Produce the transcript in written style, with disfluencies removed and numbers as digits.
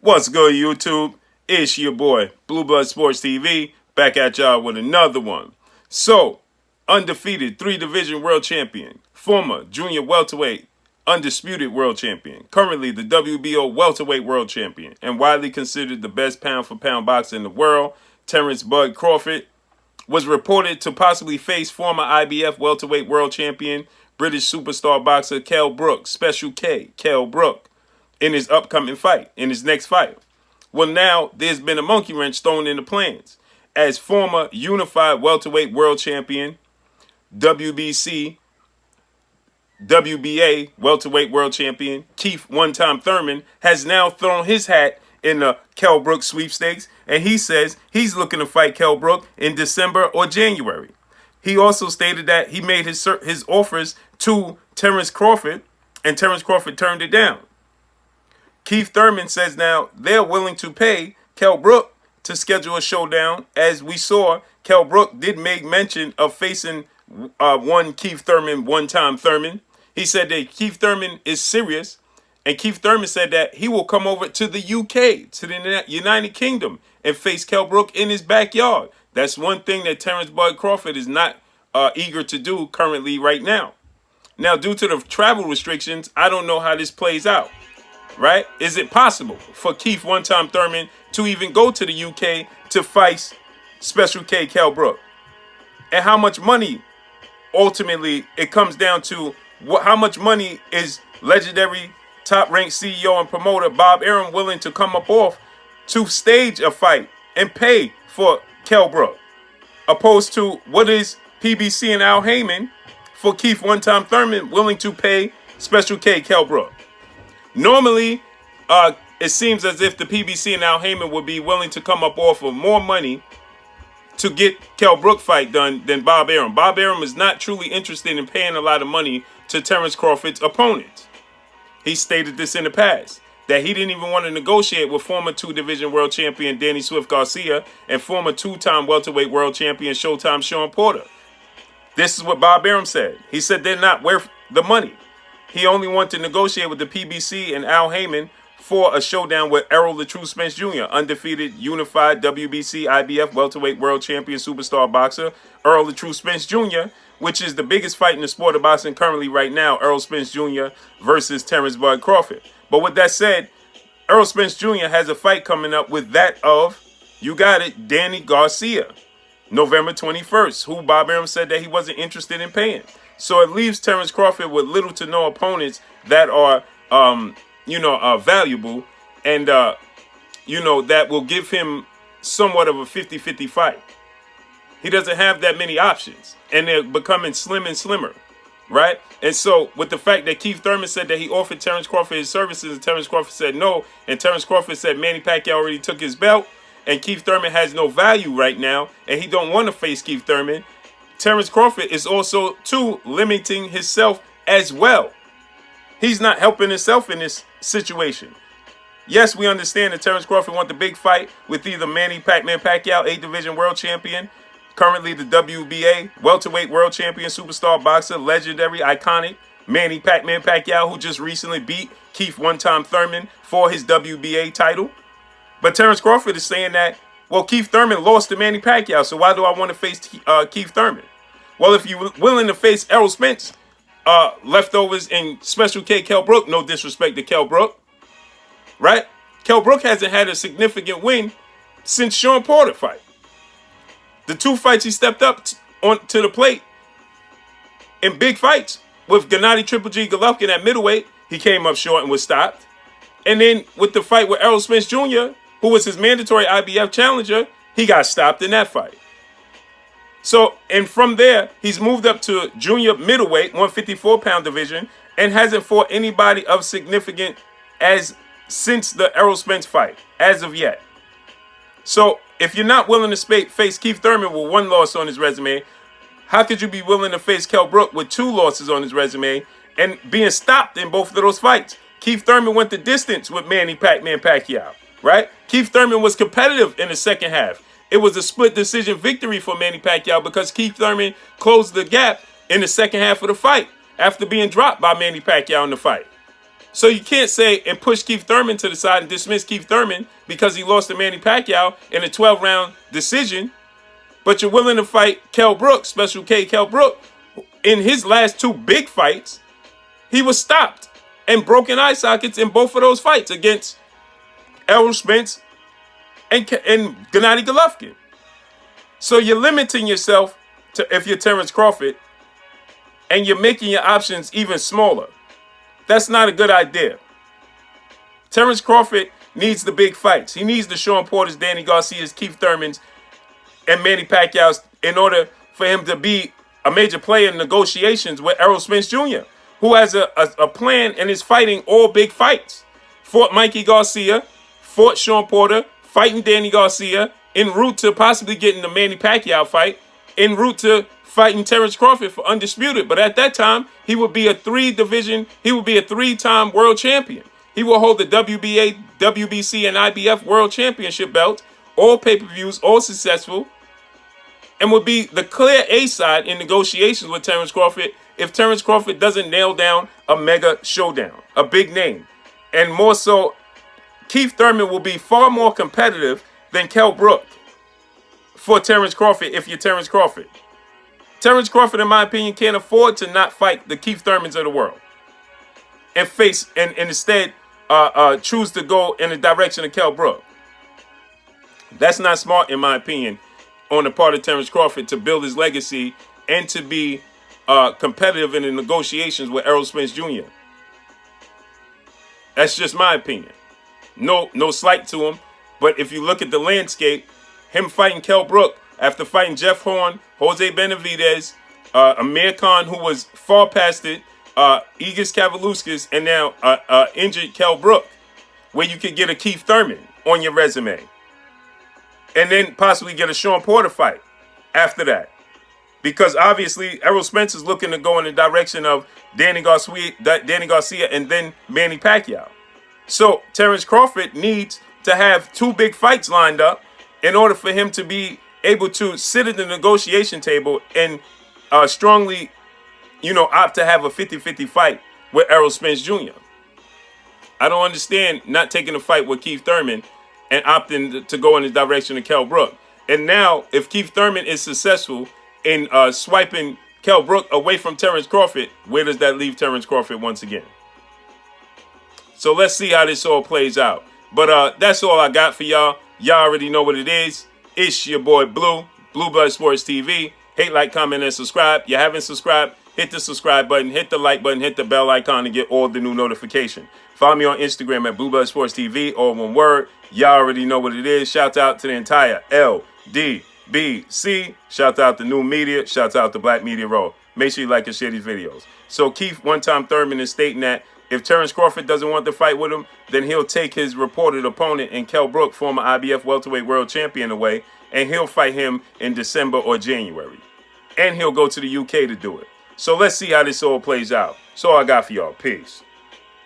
What's good, YouTube? It's your boy, Blue Blood Sports TV, back at y'all with another one. So, undefeated 3-division world champion, former junior welterweight, undisputed world champion, currently the WBO welterweight world champion, and widely considered the best pound-for-pound boxer in the world, Terence "Bud" Crawford, was reported to possibly face former IBF welterweight world champion, British superstar boxer KELL Brook, Special K, KELL Brook, in his upcoming fight, in his next fight. Well, now there's been a monkey wrench thrown in the plans, as former unified welterweight world champion, WBC, WBA welterweight world champion, Keith "One-Time" Thurman, has now thrown his hat in the KELL Brook sweepstakes, and he says he's looking to fight KELL Brook in December or January. He also stated that he made his offers to Terence Crawford, and Terence Crawford turned it down. Keith Thurman says now they're willing to pay KELL Brook to schedule a showdown. As we saw, KELL Brook did make mention of facing one Keith Thurman, One-Time Thurman. He said that Keith Thurman is serious, and Keith Thurman said that he will come over to the UK, to the United Kingdom, and face KELL Brook in his backyard. That's one thing that Terence "Bud" Crawford is not eager to do currently right now. Now, due to the travel restrictions, I don't know how this plays out. Right? Is it possible for Keith "One-Time" Thurman to even go to the UK to fight Special K, KELL Brook? And how much money, ultimately, it comes down to how much money is legendary top-ranked CEO and promoter Bob Arum willing to come up off to stage a fight and pay for KELL Brook, opposed to what is PBC and Al Heyman for Keith "One-Time" Thurman willing to pay Special K, KELL Brook. Normally, it seems as if the PBC and Al Heyman would be willing to come up off of more money to get KELL Brook fight done than Bob Arum. Bob Arum is not truly interested in paying a lot of money to Terence Crawford's opponent. He stated this in the past, that he didn't even want to negotiate with former 2-division world champion Danny Swift Garcia and former 2-time welterweight world champion Showtime Shawn Porter. This is what Bob Arum said. He said they're not worth the money. He only wanted to negotiate with the PBC and Al Heyman for a showdown with Errol "The Truth" Spence Jr., undefeated unified WBC IBF welterweight world champion superstar boxer Errol "The Truth" Spence Jr., which is the biggest fight in the sport of boxing currently right now, Errol Spence Jr. versus Terence "Bud" Crawford. But with that said, Errol Spence Jr. has a fight coming up with that of, you got it, Danny Garcia, November 21st, who Bob Arum said that he wasn't interested in paying. So it leaves Terence Crawford with little to no opponents that are, valuable and, that will give him somewhat of a 50-50 fight. He doesn't have that many options, and they're becoming slim and slimmer, right? And so with the fact that Keith Thurman said that he offered Terence Crawford his services and Terence Crawford said no, and Terence Crawford said Manny Pacquiao already took his belt, and Keith Thurman has no value right now, and he don't want to face Keith Thurman, Terence Crawford is also, too, limiting himself as well. He's not helping himself in this situation. Yes, we understand that Terence Crawford wants the big fight with either Manny Pacquiao, 8-division world champion, currently the WBA welterweight world champion, superstar boxer, legendary, iconic Manny Pacquiao, who just recently beat Keith "One-Time" Thurman for his WBA title. But Terence Crawford is saying that, well, Keith Thurman lost to Manny Pacquiao, so why do I want to face Keith Thurman? Well, if you're willing to face Errol Spence, leftovers in Special K, KELL Brook, no disrespect to KELL Brook, right? KELL Brook hasn't had a significant win since Shawn Porter fight. The 2 fights he stepped up to the plate in big fights with Gennady Triple G Golovkin at middleweight, he came up short and was stopped. And then with the fight with Errol Spence Jr., who was his mandatory IBF challenger, he got stopped in that fight. So, and from there, he's moved up to junior middleweight, 154-pound division, and hasn't fought anybody of significant since the Errol Spence fight, as of yet. So, if you're not willing to face Keith Thurman with 1 loss on his resume, how could you be willing to face KELL Brook with 2 losses on his resume and being stopped in both of those fights? Keith Thurman went the distance with Manny Pacquiao, right? Keith Thurman was competitive in the second half. It was a split decision victory for Manny Pacquiao because Keith Thurman closed the gap in the second half of the fight after being dropped by Manny Pacquiao in the fight. So you can't say and push Keith Thurman to the side and dismiss Keith Thurman because he lost to Manny Pacquiao in a 12-round decision, but you're willing to fight Kell Brook, Special K Kell Brook. In his last 2 big fights, he was stopped and broken eye sockets in both of those fights against Errol Spence and Gennady Golovkin. So you're limiting yourself to, if you're Terence Crawford, and you're making your options even smaller. That's not a good idea. Terence Crawford needs the big fights. He needs the Sean Porters, Danny Garcias, Keith Thurmans, and Manny Pacquiao's in order for him to be a major player in negotiations with Errol Spence Jr., who has a plan and is fighting all big fights. Fought Mikey Garcia, fought Sean Porter, fighting Danny Garcia, en route to possibly getting the Manny Pacquiao fight, en route to fighting Terence Crawford for undisputed. But at that time, he would be a 3-time world champion. He will hold the WBA, WBC, and IBF world championship belts, all pay-per-views, all successful, and would be the clear A-side in negotiations with Terence Crawford if Terence Crawford doesn't nail down a mega showdown, a big name. And more so, Keith Thurman will be far more competitive than Kell Brook for Terence Crawford if you're Terence Crawford. Terence Crawford, in my opinion, can't afford to not fight the Keith Thurmans of the world and face and instead choose to go in the direction of Kell Brook. That's not smart, in my opinion, on the part of Terence Crawford to build his legacy and to be competitive in the negotiations with Errol Spence Jr. That's just my opinion. No slight to him, but if you look at the landscape, him fighting Kell Brook after fighting Jeff Horn, Jose Benavidez, Amir Khan, who was far past it, Igis Kavaluskas, and now injured Kell Brook, where you could get a Keith Thurman on your resume. And then possibly get a Sean Porter fight after that. Because obviously Errol Spence is looking to go in the direction of Danny Garcia and then Manny Pacquiao. So Terence Crawford needs to have 2 big fights lined up in order for him to be able to sit at the negotiation table and strongly, opt to have a 50-50 fight with Errol Spence Jr. I don't understand not taking a fight with Keith Thurman and opting to go in the direction of Kell Brook. And now, if Keith Thurman is successful in swiping Kell Brook away from Terence Crawford, where does that leave Terence Crawford once again? So let's see how this all plays out. But that's all I got for y'all. Y'all already know what it is. It's your boy Blue, Blue Blood Sports TV. Hate, like, comment, and subscribe. You haven't subscribed, hit the subscribe button, hit the like button, hit the bell icon to get all the new notification. Follow me on Instagram at Blue Blood Sports TV, all one word. Y'all already know what it is. Shout out to the entire LDBC. Shout out to New Media. Shout out to Black Media Row. Make sure you like and share these videos. So Keith One-Time Thurman is stating that if Terence Crawford doesn't want to fight with him, then he'll take his reported opponent in Kell Brook, former IBF welterweight world champion, away, and he'll fight him in December or January. And he'll go to the UK to do it. So let's see how this all plays out. So I got for y'all. Peace.